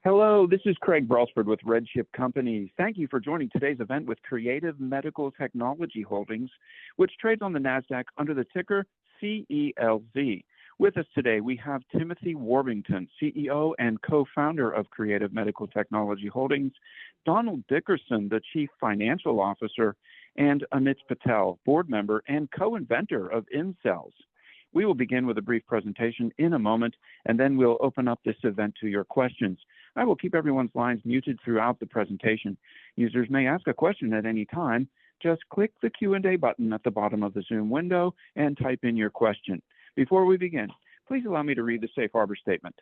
Hello, this is Craig Brelsford with Redship Companies. Thank you for joining today's event with Creative Medical Technology Holdings, which trades on the NASDAQ under the ticker CELZ. With us today, we have Timothy Warbington, CEO and co-founder of Creative Medical Technology Holdings, Donald Dickerson, the Chief Financial Officer, and Amit Patel, board member and co-inventor of CELZ. We will begin with a brief presentation in a moment, and then we'll open up this event to your questions. I will keep everyone's lines muted throughout the presentation. Users may ask a question at any time. Just click the Q&A button at the bottom of the Zoom window and type in your question. Before we begin, please allow me to read the Safe Harbor Statement.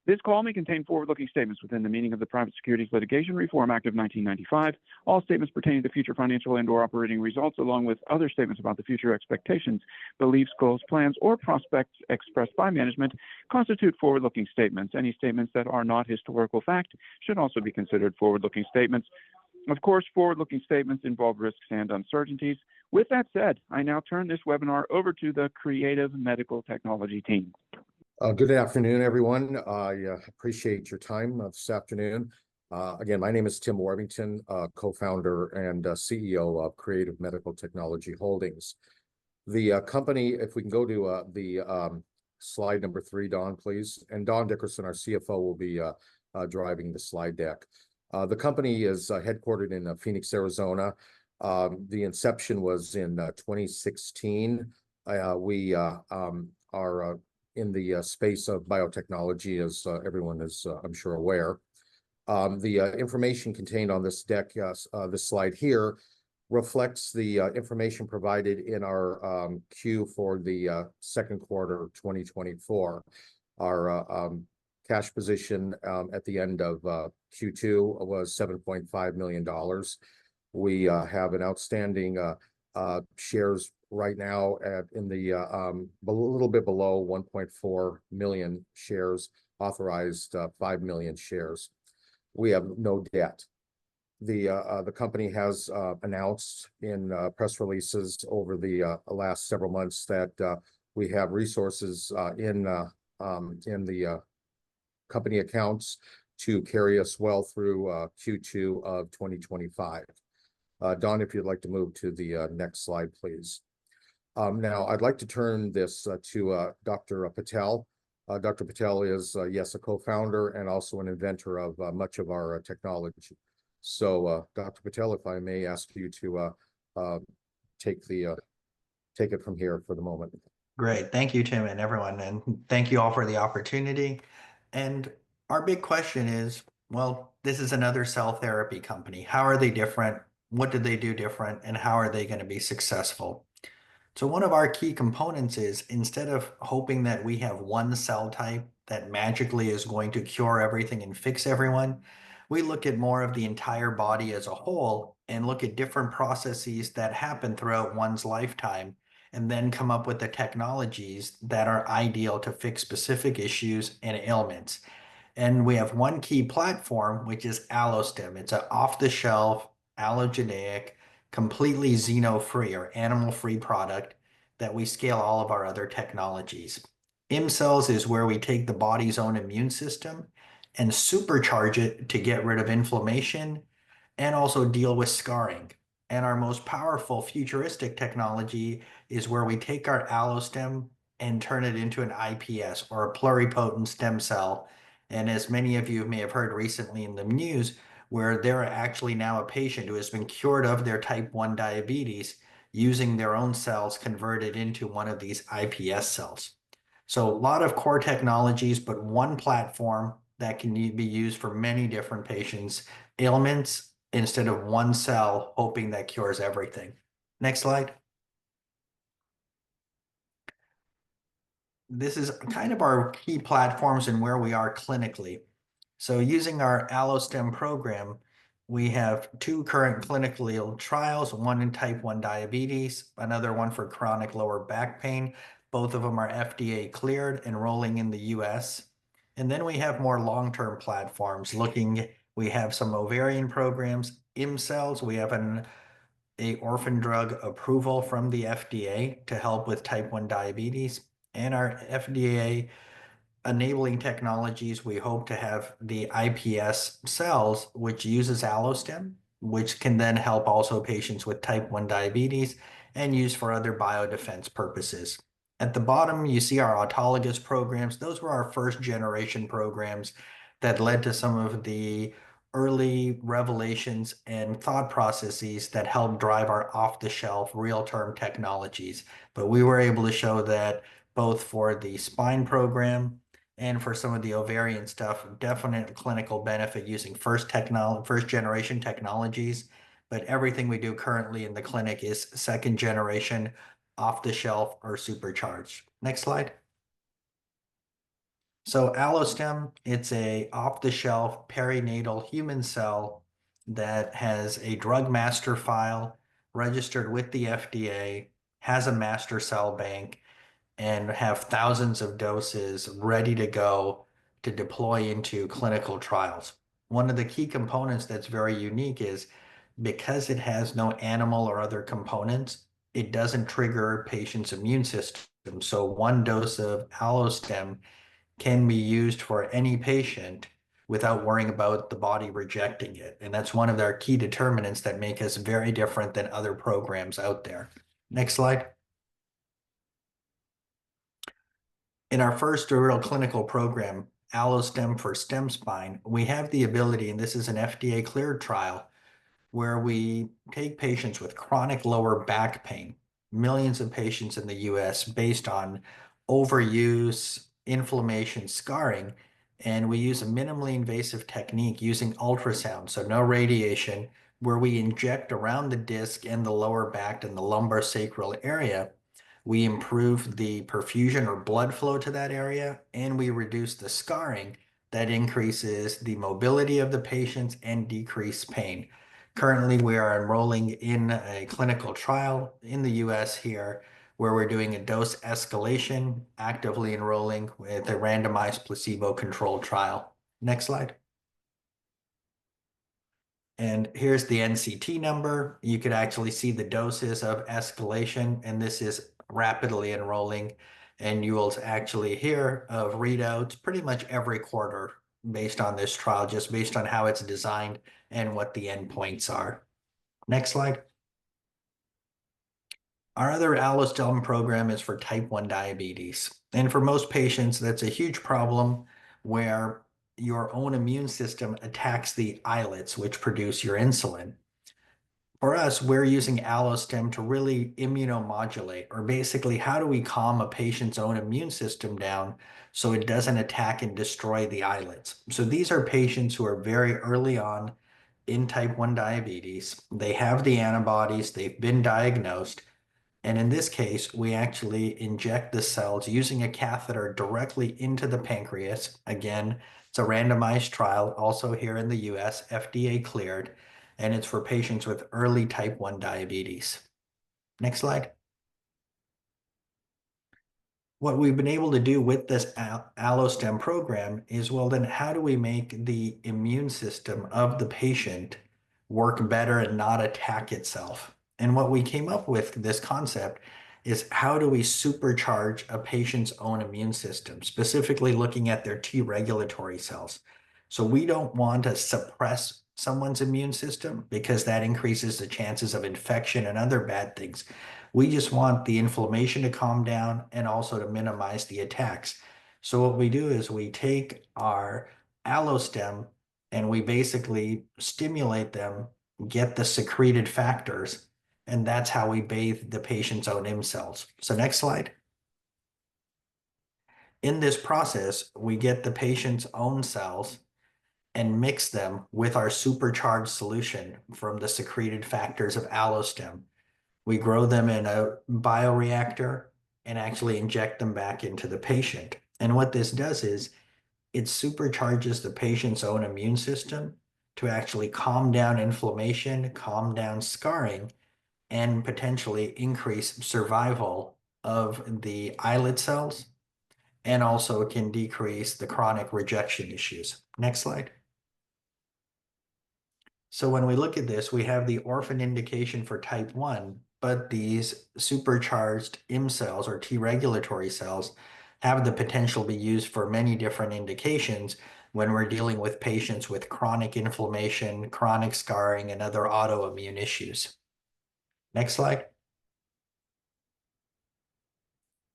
This call may contain forward-looking statements within the meaning of the Private Securities Litigation Reform Act of 1995. All statements pertaining to future financial and/or operating results, along with other statements about the future expectations, beliefs, goals, plans, or prospects expressed by management, constitute forward-looking statements. Any statements that are not historical fact should also be considered forward-looking statements. Of course, forward-looking statements involve risks and uncertainties. With that said, I now turn this webinar over to the Creative Medical Technology team. Good afternoon, everyone. I appreciate your time this afternoon. Again, my name is Tim Warbington, co-founder and CEO of Creative Medical Technology Holdings. The company, if we can go to the slide number 3, Don, please. And Don Dickerson, our CFO, will be driving the slide deck. The company is headquartered in Phoenix, Arizona. The inception was in 2016. We are in the space of biotechnology, as everyone is, I'm sure, aware. The information contained on this deck, this slide here, reflects the information provided in our Q for the second quarter of 2024. Our cash position at the end of Q2 was $7.5 million. We have an outstanding shares right now in the a little bit below 1.4 million shares, authorized 5 million shares. We have no debt. The company has announced in press releases over the last several months that we have resources in the company accounts to carry us well through Q2 of 2025. Don, if you'd like to move to the next slide, please. Now, I'd like to turn this to Dr. Patel. Dr. Patel is, yes, a co-founder and also an inventor of much of our technology. So, Dr. Patel, if I may ask you to take it from here for the moment. Great. Thank you, Tim, and everyone. And thank you all for the opportunity. And our big question is, well, this is another cell therapy company. How are they different? What did they do different? And how are they going to be successful? So one of our key components is, instead of hoping that we have one cell type that magically is going to cure everything and fix everyone, we look at more of the entire body as a whole and look at different processes that happen throughout one's lifetime, and then come up with the technologies that are ideal to fix specific issues and ailments. And we have one key platform, which is AlloStem. It's an off-the-shelf, allogeneic, completely xeno-free or animal-free product that we scale all of our other technologies. CELZ is where we take the body's own immune system and supercharge it to get rid of inflammation and also deal with scarring. And our most powerful futuristic technology is where we take our AlloStem and turn it into an iPS, or a pluripotent stem cell. And as many of you may have heard recently in the news, where there are actually now a patient who has been cured of their type 1 diabetes using their own cells converted into one of these iPS cells. So a lot of core technologies, but one platform that can be used for many different patients' ailments, instead of one cell hoping that cures everything. Next slide. This is kind of our key platforms and where we are clinically. So using our AlloStem program, we have 2 current clinical trials, one in type 1 diabetes, another one for chronic lower back pain. Both of them are FDA cleared, enrolling in the US. And then we have more long-term platforms we have some ovarian programs. CELZ, we have an orphan drug approval from the FDA to help with type 1 diabetes. And our FDA enabling technologies, we hope to have the iPS cells, which uses allostem, which can then help also patients with type 1 diabetes and used for other biodefense purposes. At the bottom, you see our autologous programs. Those were our first generation programs that led to some of the early revelations and thought processes that helped drive our off-the-shelf real-term technologies. But we were able to show that both for the spine program and for some of the ovarian stuff, definite clinical benefit using first generation technologies. But everything we do currently in the clinic is second generation, off the shelf, or supercharged. Next slide. So allostem, it's a off-the-shelf perinatal human cell that has a drug master file registered with the FDA, has a master cell bank, and have thousands of doses ready to go to deploy into clinical trials. One of the key components that's very unique is because it has no animal or other components, it doesn't trigger a patient's immune system. So one dose of allostem can be used for any patient without worrying about the body rejecting it. And that's one of our key determinants that make us very different than other programs out there. Next slide. In our first real clinical program, AlloStem for stem spine, we have the ability, and this is an FDA cleared trial, where we take patients with chronic lower back pain, millions of patients in the US based on overuse, inflammation, scarring, and we use a minimally invasive technique using ultrasound, so no radiation, where we inject around the disc and the lower back and the lumbar sacral area. We improve the perfusion or blood flow to that area, and we reduce the scarring that increases the mobility of the patients and decrease pain. Currently, we are enrolling in a clinical trial in the US here where we're doing a dose escalation, actively enrolling with a randomized placebo-controlled trial. Next slide. And here's the NCT number. You could actually see the doses of escalation, and this is rapidly enrolling. And you will actually hear of readouts pretty much every quarter based on this trial, just based on how it's designed and what the endpoints are. Next slide. Our other allostem program is for type 1 diabetes. And for most patients, that's a huge problem where your own immune system attacks the islets, which produce your insulin. For us, we're using allostem to really immunomodulate, or basically, how do we calm a patient's own immune system down so it doesn't attack and destroy the islets? So these are patients who are very early on in type 1 diabetes. They have the antibodies, they've been diagnosed, and in this case, we actually inject the cells using a catheter directly into the pancreas. Again, it's a randomized trial, also here in the US, FDA cleared, and it's for patients with early type 1 diabetes. Next slide. What we've been able to do with this allostem program is, well, then how do we make the immune system of the patient work better and not attack itself? And what we came up with, this concept, is how do we supercharge a patient's own immune system, specifically looking at their T regulatory cells. So we don't want to suppress someone's immune system because that increases the chances of infection and other bad things. We just want the inflammation to calm down and also to minimize the attacks. So what we do is we take our allostem and we basically stimulate them, get the secreted factors, and that's how we bathe the patient's own M cells. So next slide. In this process, we get the patient's own cells and mix them with our supercharged solution from the secreted factors of allostem. We grow them in a bioreactor and actually inject them back into the patient. And what this does is it supercharges the patient's own immune system to actually calm down inflammation, calm down scarring, and potentially increase survival of the islet cells, and also can decrease the chronic rejection issues. Next slide. So when we look at this, we have the orphan indication for type 1, but these supercharged M cells or T regulatory cells have the potential to be used for many different indications when we're dealing with patients with chronic inflammation, chronic scarring, and other autoimmune issues. Next slide.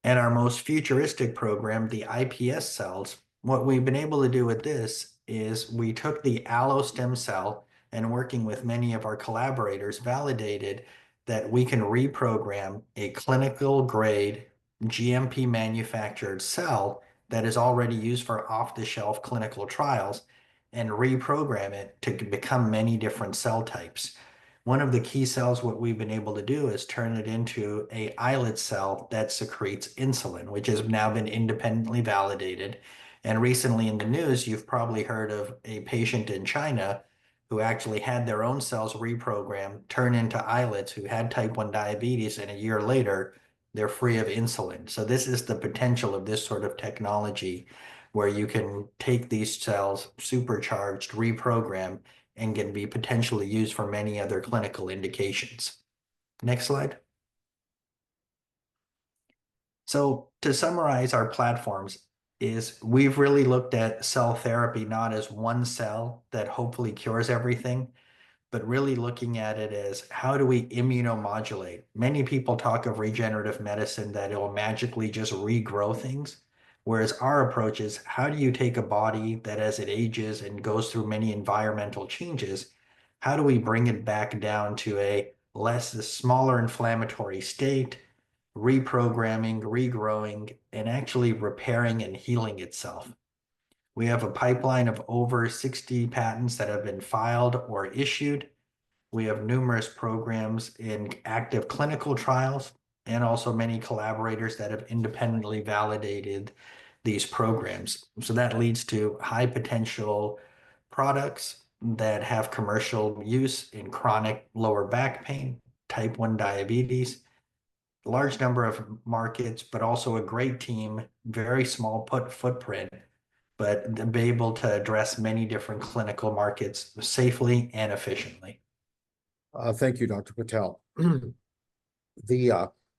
And our most futuristic program, the iPS cells, what we've been able to do with this is we took the allo stem cell and working with many of our collaborators validated that we can reprogram a clinical grade GMP manufactured cell that is already used for off-the-shelf clinical trials and reprogram it to become many different cell types. One of the key cells, what we've been able to do is turn it into a islet cell that secretes insulin, which has now been independently validated. And recently in the news, you've probably heard of a patient in China who actually had their own cells reprogrammed, turn into islets, who had type 1 diabetes, and a year later, they're free of insulin. So this is the potential of this sort of technology where you can take these cells, supercharged, reprogram, and can be potentially used for many other clinical indications. Next slide. So to summarize our platforms is we've really looked at cell therapy not as one cell that hopefully cures everything, but really looking at it as how do we immunomodulate? Many people talk of regenerative medicine that it will magically just regrow things. Whereas our approach is how do you take a body that as it ages and goes through many environmental changes, how do we bring it back down to a smaller inflammatory state, reprogramming, regrowing, and actually repairing and healing itself? We have a pipeline of over 60 patents that have been filed or issued. We have numerous programs in active clinical trials and also many collaborators that have independently validated these programs. So that leads to high potential products that have commercial use in chronic lower back pain, type 1 diabetes, large number of markets, but also a great team, very small footprint, but be able to address many different clinical markets safely and efficiently. Thank you, Dr. Patel.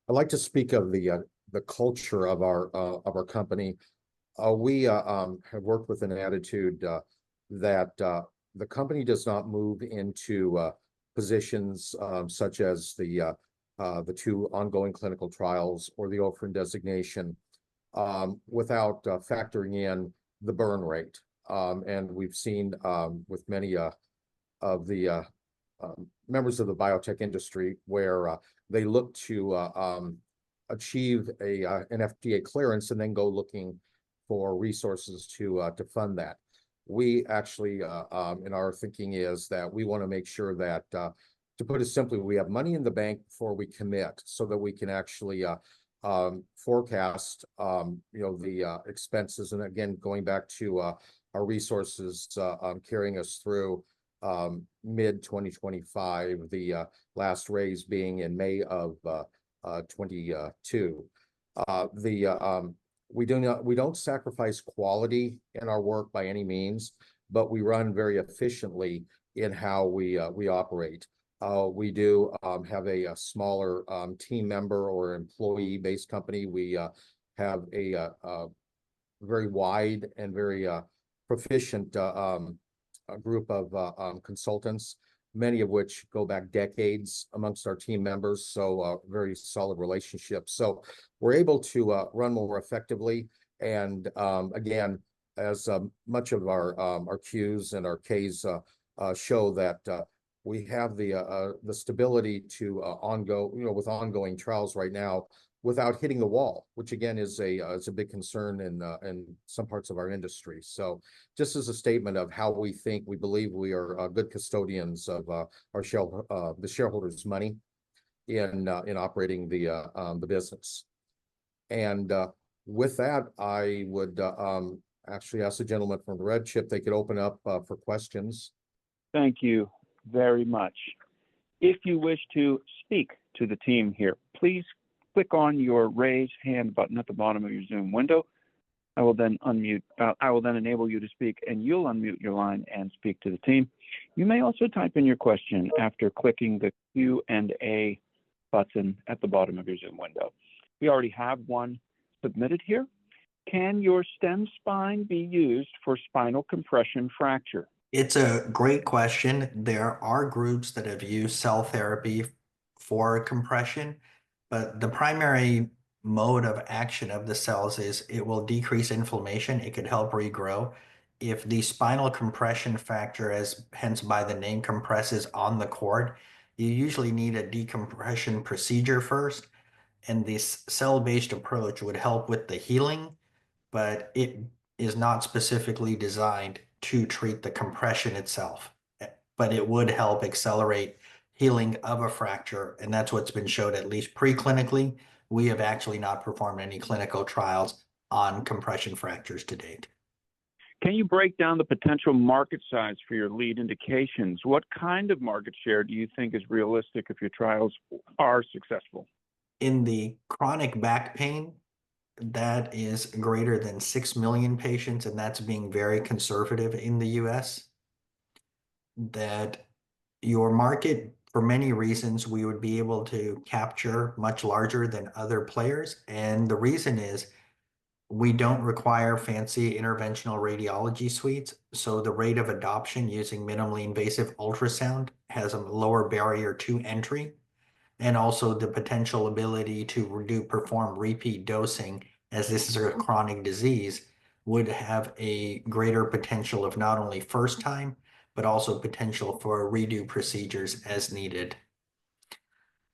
I'd like to speak of the culture of our company. We have worked with an attitude that the company does not move into positions such as the 2 ongoing clinical trials or the orphan designation without factoring in the burn rate. And we've seen with many of the members of the biotech industry where they look to achieve an FDA clearance and then go looking for resources to fund that. We actually, in our thinking, is that we want to make sure that, to put it simply, we have money in the bank before we commit, so that we can actually forecast, the expenses. And again, going back to our resources carrying us through mid 2025, the last raise being in May of 22. We don't sacrifice quality in our work by any means, but we run very efficiently in how we operate. We do have a smaller team member or employee-based company. We have a very wide and very proficient group of consultants, many of which go back decades amongst our team members, so very solid relationships. So we're able to run more effectively. And again, as much of our Qs and our Ks show that we have the stability to with ongoing trials right now without hitting the wall, which again is a big concern in some parts of our industry. So just as a statement of how we believe we are good custodians of the shareholders' money in operating the business. And with that, I would actually ask the gentleman from the red chip, they could open up for questions. Thank you very much. If you wish to speak to the team here, please click on your raise hand button at the bottom of your Zoom window. I will then enable you to speak, and you'll unmute your line and speak to the team. You may also type in your question after clicking the Q&A button at the bottom of your Zoom window. We already have one submitted here. Can your stem spine be used for spinal compression fracture? It's a great question. There are groups that have used cell therapy for compression, but the primary mode of action of the cells is it will decrease inflammation. It could help regrow. If the spinal compression factor, as hence by the name, compresses on the cord, you usually need a decompression procedure first, and this cell-based approach would help with the healing, but it is not specifically designed to treat the compression itself. But it would help accelerate healing of a fracture, and that's what's been showed at least preclinically. We have actually not performed any clinical trials on compression fractures to date. Can you break down the potential market size for your lead indications? What kind of market share do you think is realistic if your trials are successful? In the chronic back pain, that is greater than 6 million patients, and that's being very conservative in the US. That your market, for many reasons, we would be able to capture much larger than other players. And the reason is we don't require fancy interventional radiology suites. So the rate of adoption using minimally invasive ultrasound has a lower barrier to entry. And also the potential ability to perform repeat dosing, as this is a chronic disease, would have a greater potential of not only first time, but also potential for redo procedures as needed.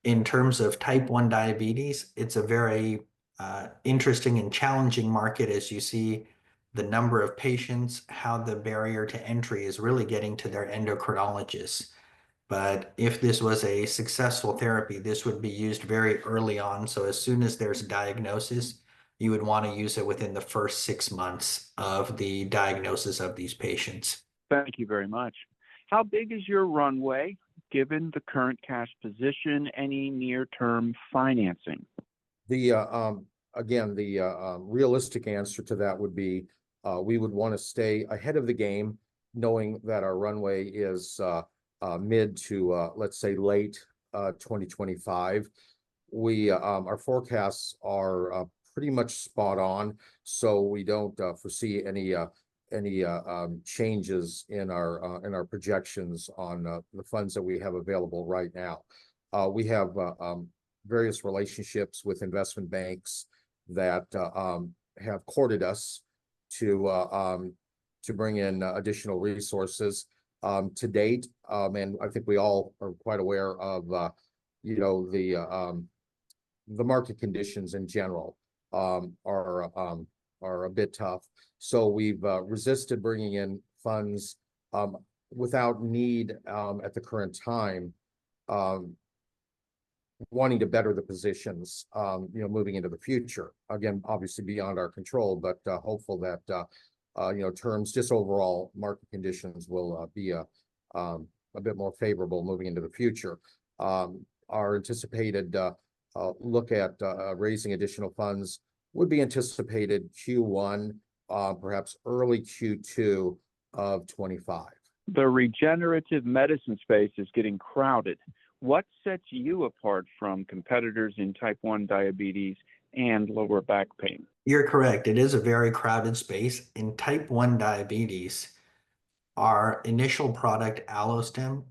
In terms of type 1 diabetes, it's a very interesting and challenging market as you see the number of patients, how the barrier to entry is really getting to their endocrinologists. But if this was a successful therapy, this would be used very early on. So as soon as there's a diagnosis, you would want to use it within the first 6 months of the diagnosis of these patients. Thank you very much. How big is your runway given the current cash position, any near-term financing? Again, the realistic answer to that would be we would want to stay ahead of the game, knowing that our runway is mid to let's say late 2025. Our forecasts are pretty much spot on, so we don't foresee any changes in our projections on the funds that we have available right now. We have various relationships with investment banks that have courted us to bring in additional resources. To date, and I think we all are quite aware of, the market conditions in general are a bit tough. So we've resisted bringing in funds without need at the current time, wanting to better the positions, moving into the future. Again, obviously beyond our control, but hopeful that terms, just overall market conditions will be a bit more favorable moving into the future. Our anticipated look at raising additional funds would be anticipated Q1, perhaps early Q2 of 25. The regenerative medicine space is getting crowded. What sets you apart from competitors in type 1 diabetes and lower back pain? You're correct. It is a very crowded space. In type 1 diabetes, our initial product, Allostem,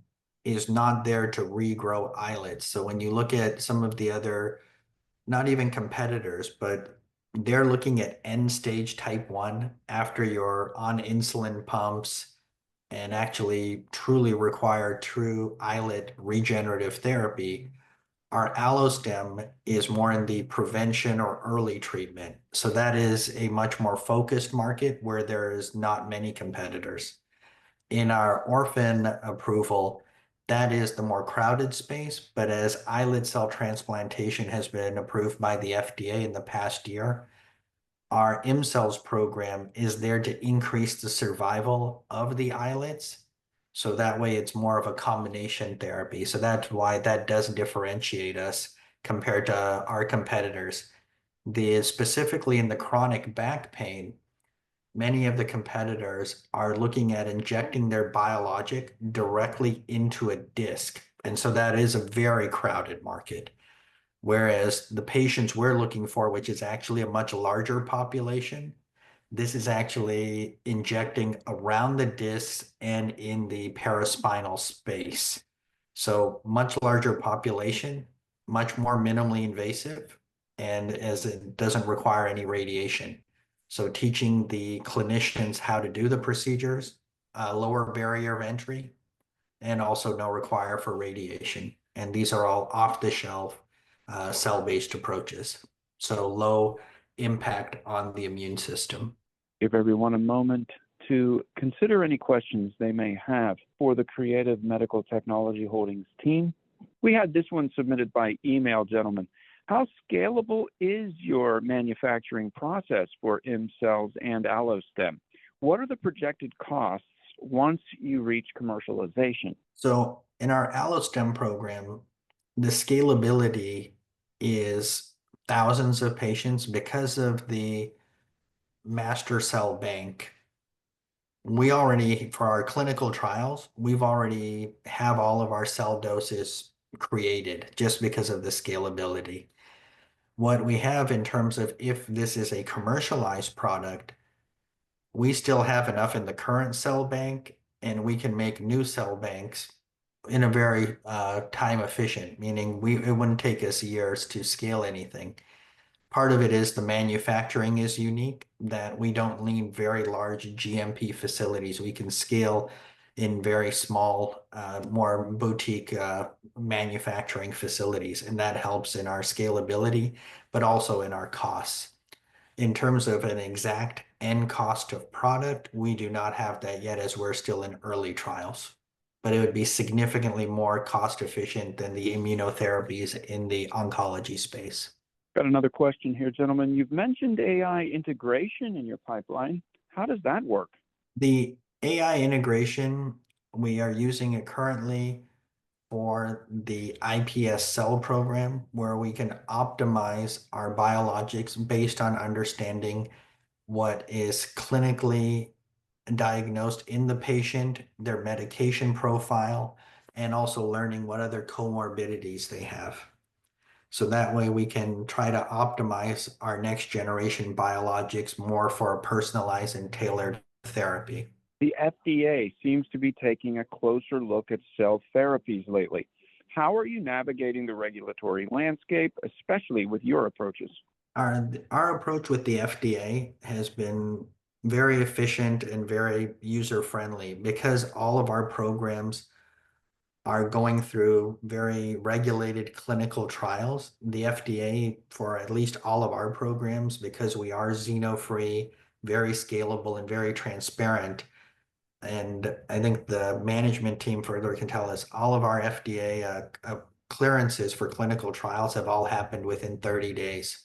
is not there to regrow islets. So when you look at some of the other, not even competitors, but they're looking at end stage type 1 after you're on insulin pumps and actually truly require true islet regenerative therapy. Our Allostem is more in the prevention or early treatment. So that is a much more focused market where there is not many competitors. In our orphan approval, that is the more crowded space, but as islet cell transplantation has been approved by the FDA in the past year, our CELZ program is there to increase the survival of the islets. So that way it's more of a combination therapy. So that's why that does differentiate us compared to our competitors. Specifically in the chronic back pain, many of the competitors are looking at injecting their biologic directly into a disc. And so that is a very crowded market. Whereas the patients we're looking for, which is actually a much larger population, this is actually injecting around the disc and in the paraspinal space. So much larger population, much more minimally invasive, and as it doesn't require any radiation. So teaching the clinicians how to do the procedures, lower barrier of entry, and also no require for radiation. And these are all off-the-shelf cell-based approaches. So low impact on the immune system. Give everyone a moment to consider any questions they may have for the Creative Medical Technology Holdings team. We had this one submitted by email, gentlemen. How scalable is your manufacturing process for CELZ and AlloStem? What are the projected costs once you reach commercialization? So in our AlloStem program, the scalability is thousands of patients because of the master cell bank. We already, for our clinical trials, we've already have all of our cell doses created just because of the scalability. What we have in terms of if this is a commercialized product, we still have enough in the current cell bank, and we can make new cell banks in a very time efficient, meaning it wouldn't take us years to scale anything. Part of it is the manufacturing is unique, that we don't need very large GMP facilities. We can scale in very small, more boutique manufacturing facilities, and that helps in our scalability, but also in our costs. In terms of an exact end cost of product, we do not have that yet as we're still in early trials. But it would be significantly more cost efficient than the immunotherapies in the oncology space. Got another question here, gentlemen. You've mentioned AI integration in your pipeline. How does that work? The AI integration, we are using it currently for the iPS cell program, where we can optimize our biologics based on understanding what is clinically diagnosed in the patient, their medication profile, and also learning what other comorbidities they have. So that way we can try to optimize our next generation biologics more for a personalized and tailored therapy. The FDA seems to be taking a closer look at cell therapies lately. How are you navigating the regulatory landscape, especially with your approaches? Our approach with the FDA has been very efficient and very user-friendly because all of our programs are going through very regulated clinical trials. The FDA, for at least all of our programs, because we are xeno-free, very scalable, and very transparent, and I think the management team further can tell us, all of our FDA clearances for clinical trials have all happened within 30 days.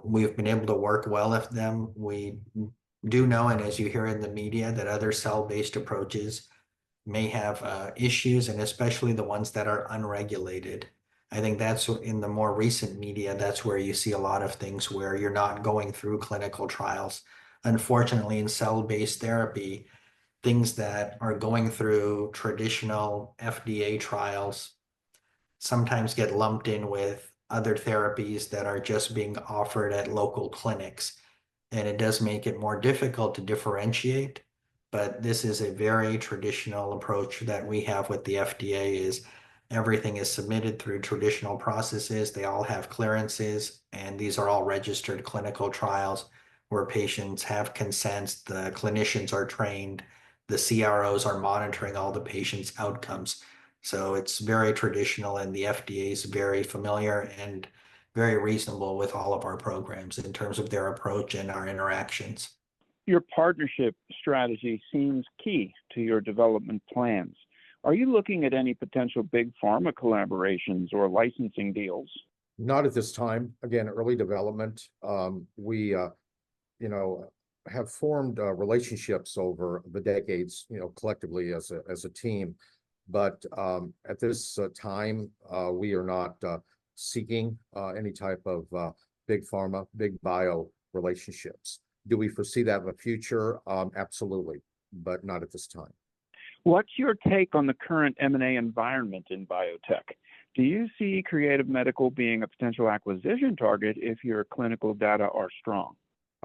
We've been able to work well with them. We do know, and as you hear in the media, that other cell-based approaches may have issues, and especially the ones that are unregulated. I think that's in the more recent media, that's where you see a lot of things where you're not going through clinical trials. Unfortunately, in cell-based therapy, things that are going through traditional FDA trials sometimes get lumped in with other therapies that are just being offered at local clinics. And it does make it more difficult to differentiate. But this is a very traditional approach that we have with the FDA is everything is submitted through traditional processes. They all have clearances, and these are all registered clinical trials where patients have consents, the clinicians are trained, the CROs are monitoring all the patients' outcomes. So it's very traditional, and the FDA is very familiar and very reasonable with all of our programs in terms of their approach and our interactions. Your partnership strategy seems key to your development plans. Are you looking at any potential big pharma collaborations or licensing deals? Not at this time. Again, early development. We have formed relationships over the decades, collectively as a team. But at this time, we are not seeking any type of big pharma, big bio relationships. Do we foresee that in the future? Absolutely, but not at this time. What's your take on the current M&A environment in biotech? Do you see Creative Medical being a potential acquisition target if your clinical data are strong?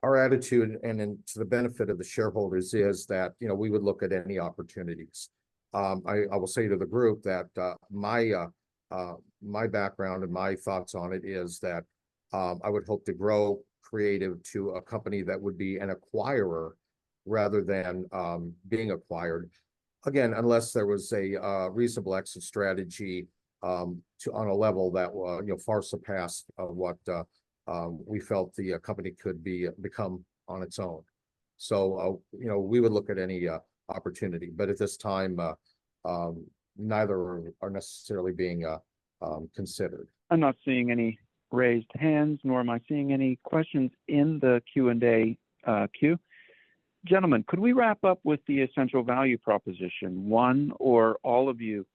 Our attitude to the benefit of the shareholders is that, we would look at any opportunities. I will say to the group that my background and my thoughts on it is that I would hope to grow Creative to a company that would be an acquirer rather than being acquired. Again, unless there was a reasonable exit strategy on a level that far surpassed what we felt the company could become on its own. So we would look at any opportunity, but at this time, neither are necessarily being considered. I'm not seeing any raised hands, nor am I seeing any questions in the Q&A queue. Gentlemen, could we wrap up with the essential value proposition? One or all of you,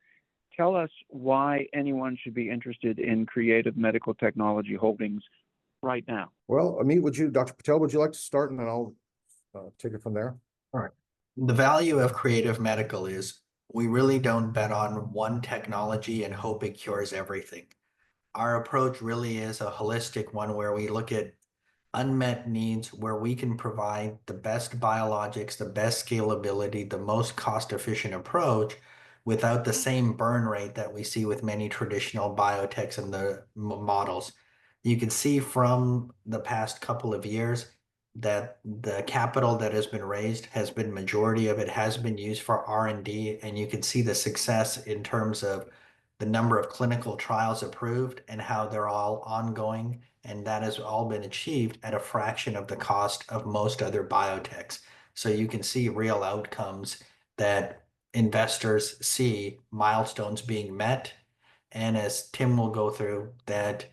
tell us why anyone should be interested in Creative Medical Technology Holdings right now. Well, Amit, Dr. Patel, would you like to start, and then I'll take it from there? All right. The value of Creative Medical is we really don't bet on one technology and hope it cures everything. Our approach really is a holistic one where we look at unmet needs, where we can provide the best biologics, the best scalability, the most cost-efficient approach without the same burn rate that we see with many traditional biotechs and the models. You can see from the past couple of years that the capital that has been raised majority of it has been used for R&D, and you can see the success in terms of the number of clinical trials approved and how they're all ongoing, and that has all been achieved at a fraction of the cost of most other biotechs. So you can see real outcomes that investors see milestones being met, and as Tim will go through, that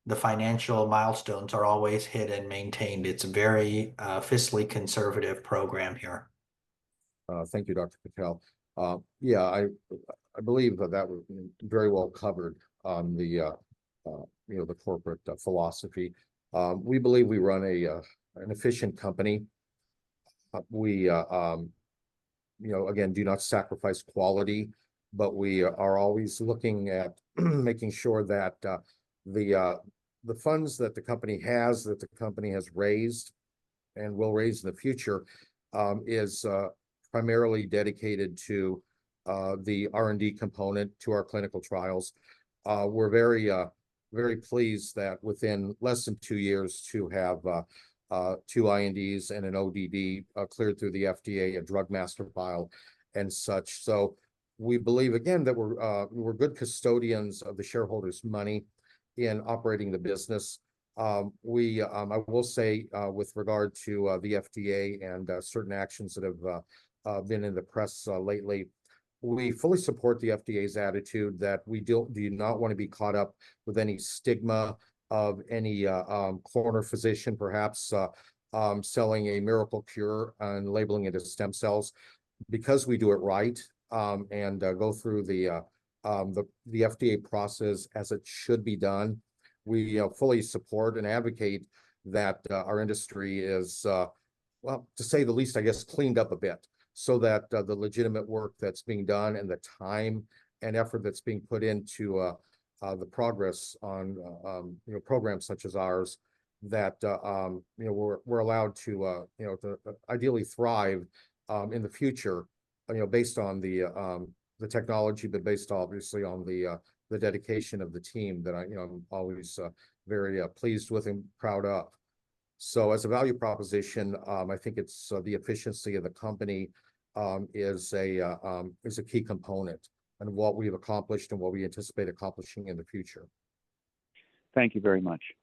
the financial milestones are always hit and maintained. It's a very fiscally conservative program here. Thank you, Dr. Patel. Yeah, I believe that was very well covered on the corporate philosophy. We believe we run an efficient company. We again do not sacrifice quality, but we are always looking at making sure that the funds that the company has raised and will raise in the future is primarily dedicated to the R&D component to our clinical trials. We're very pleased that within less than 2 years to have 2 INDs and an ODD cleared through the FDA, a drug master file and such. So we believe again that we're good custodians of the shareholders' money in operating the business. I will say with regard to the FDA and certain actions that have been in the press lately, we fully support the FDA's attitude that we do not want to be caught up with any stigma of any corner physician perhaps selling a miracle cure and labeling it as stem cells. Because we do it right and go through the FDA process as it should be done, we fully support and advocate that our industry is, well, to say the least, I guess, cleaned up a bit, so that the legitimate work that's being done and the time and effort that's being put into the progress on programs such as ours, that we're allowed to to ideally thrive in the future, based on the technology, but based obviously on the dedication of the team that I'm always very pleased with and proud of. So as a value proposition, I think it's the efficiency of the company is a key component and what we've accomplished and what we anticipate accomplishing in the future. Thank you very much.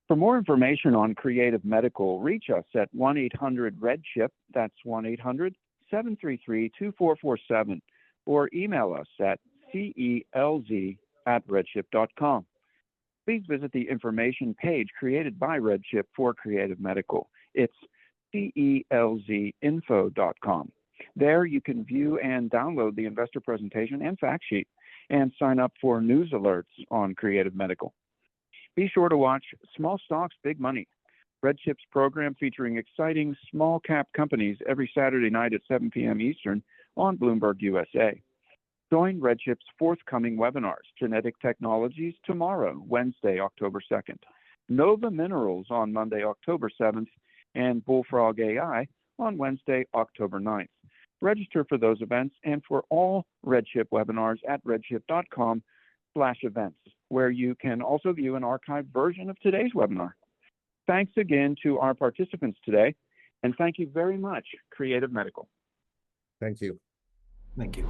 For more information on Creative Medical, reach us at 1-800-RED-CHIP, that's 1-800-733-2447, or email us at CELZ@redchip.com. Please visit the information page created by RedChip for Creative Medical. It's CELZinfo.com. There you can view and download the investor presentation and fact sheet and sign up for news alerts on Creative Medical. Be sure to watch Small Stocks, Big Money, RedChip's program featuring exciting small cap companies every Saturday night at 7 p.m. Eastern on Bloomberg USA. Join RedChip's forthcoming webinars, Genetic Technologies, tomorrow, Wednesday, October 2nd, Nova Minerals on Monday, October 7th, and Bullfrog AI on Wednesday, October 9th. Register for those events and for all RedChip webinars at redchip.com/events, where you can also view an archived version of today's webinar. Thanks again to our participants today, and thank you very much, Creative Medical. Thank you. Thank you.